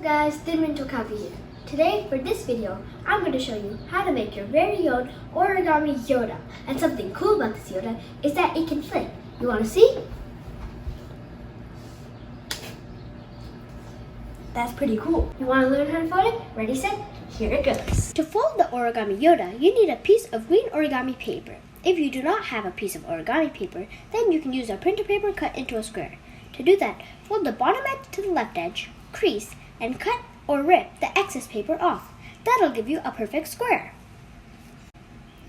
guys, Kavi here. Today, for this video, I'm going to show you how to make your very own Origami Yoda. And something cool about this Yoda is that it can flip. You want to see? That's pretty cool. You want to learn how to fold it? Ready, set, here it goes. To fold the Origami Yoda, you need a piece of green origami paper. If you do not have a piece of origami paper, then you can use a printer paper cut into a square. To do that, fold the bottom edge to the left edge, crease, and cut or rip the excess paper off. That'll give you a perfect square.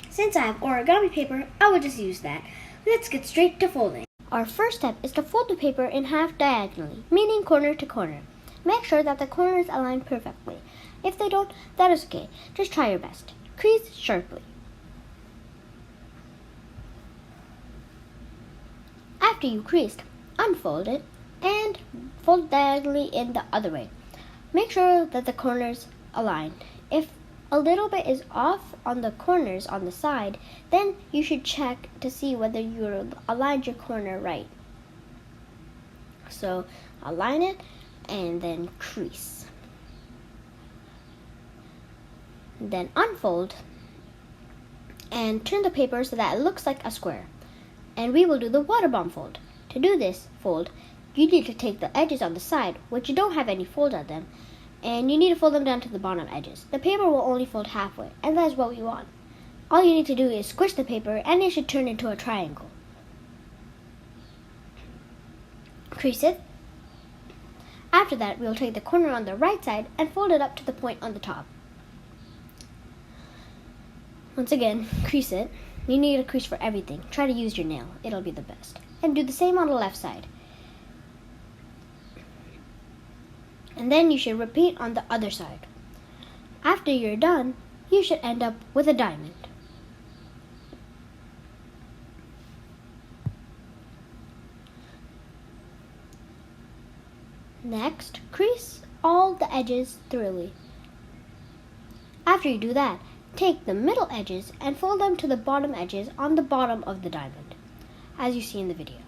Since I have origami paper, I will just use that. Let's get straight to folding. Our first step is to fold the paper in half diagonally, meaning corner to corner. Make sure that the corners align perfectly. If they don't, that is okay. Just try your best. Crease sharply. After you creased, unfold it and fold diagonally in the other way. Make sure that the corners align. If a little bit is off on the corners on the side, then you should check to see whether you aligned your corner right. So align it and then crease. Then unfold and turn the paper so that it looks like a square. And we will do the water bomb fold. To do this fold, you need to take the edges on the side, which you don't have any fold on them, and you need to fold them down to the bottom edges. The paper will only fold halfway, and that is what we want. All you need to do is squish the paper, and it should turn into a triangle. Crease it. After that, we will take the corner on the right side and fold it up to the point on the top. Once again, crease it. You need a crease for everything. Try to use your nail. It'll be the best. And do the same on the left side. And then you should repeat on the other side. After you're done, you should end up with a diamond. Next, crease all the edges thoroughly. After you do that, take the middle edges and fold them to the bottom edges on the bottom of the diamond, as you see in the video.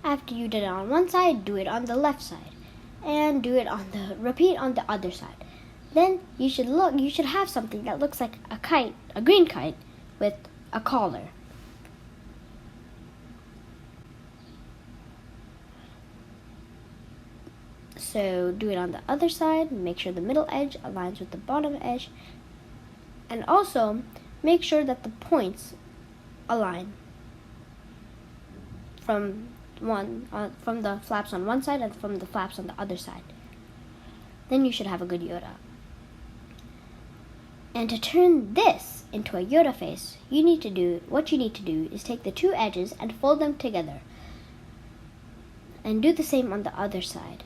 After you did it on one side, do it on the left side, and repeat on the other side. Then you should have something that looks like a kite, a green kite, with a collar. So do it on the other side, make sure the middle edge aligns with the bottom edge, and also make sure that the points align from the flaps on one side and from the flaps on the other side. Then you should have a good Yoda. And to turn this into a Yoda face, what you need to do is take the two edges and fold them together. And do the same on the other side.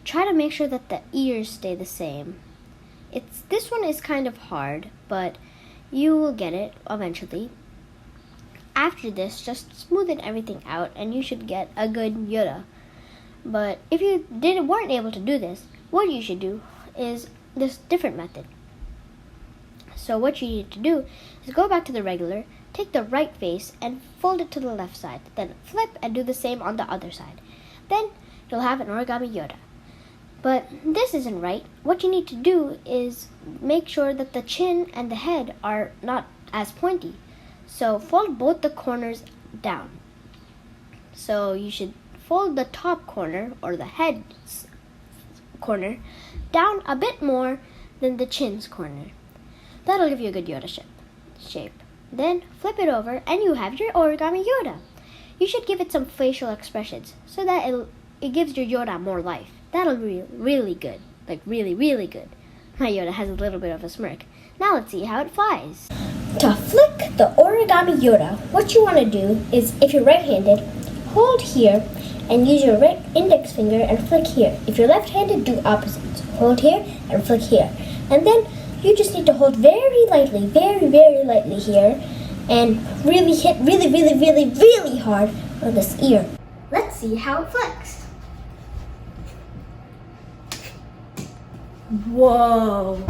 Try to make sure that the ears stay the same. This one is kind of hard, but you will get it eventually. After this, just smoothen everything out and you should get a good Yoda. But if you weren't able to do this, what you should do is this different method. So what you need to do is go back to the regular, take the right face and fold it to the left side. Then flip and do the same on the other side. Then you'll have an Origami Yoda. But this isn't right. What you need to do is make sure that the chin and the head are not as pointy. So fold both the corners down. So you should fold the top corner or the head's corner down a bit more than the chin's corner. That'll give you a good Yoda shape. Then flip it over and you have your Origami Yoda. You should give it some facial expressions so that it gives your Yoda more life. That'll be really good. Like really, really good. My Yoda has a little bit of a smirk. Now let's see how it flies. To flick the Origami Yoda, what you want to do is, if you're right-handed, hold here and use your right index finger and flick here. If you're left-handed, do opposites. Hold here and flick here. And then you just need to hold very lightly, very, very lightly here and really hit really, really, really, really hard on this ear. Let's see how it flicks. Whoa!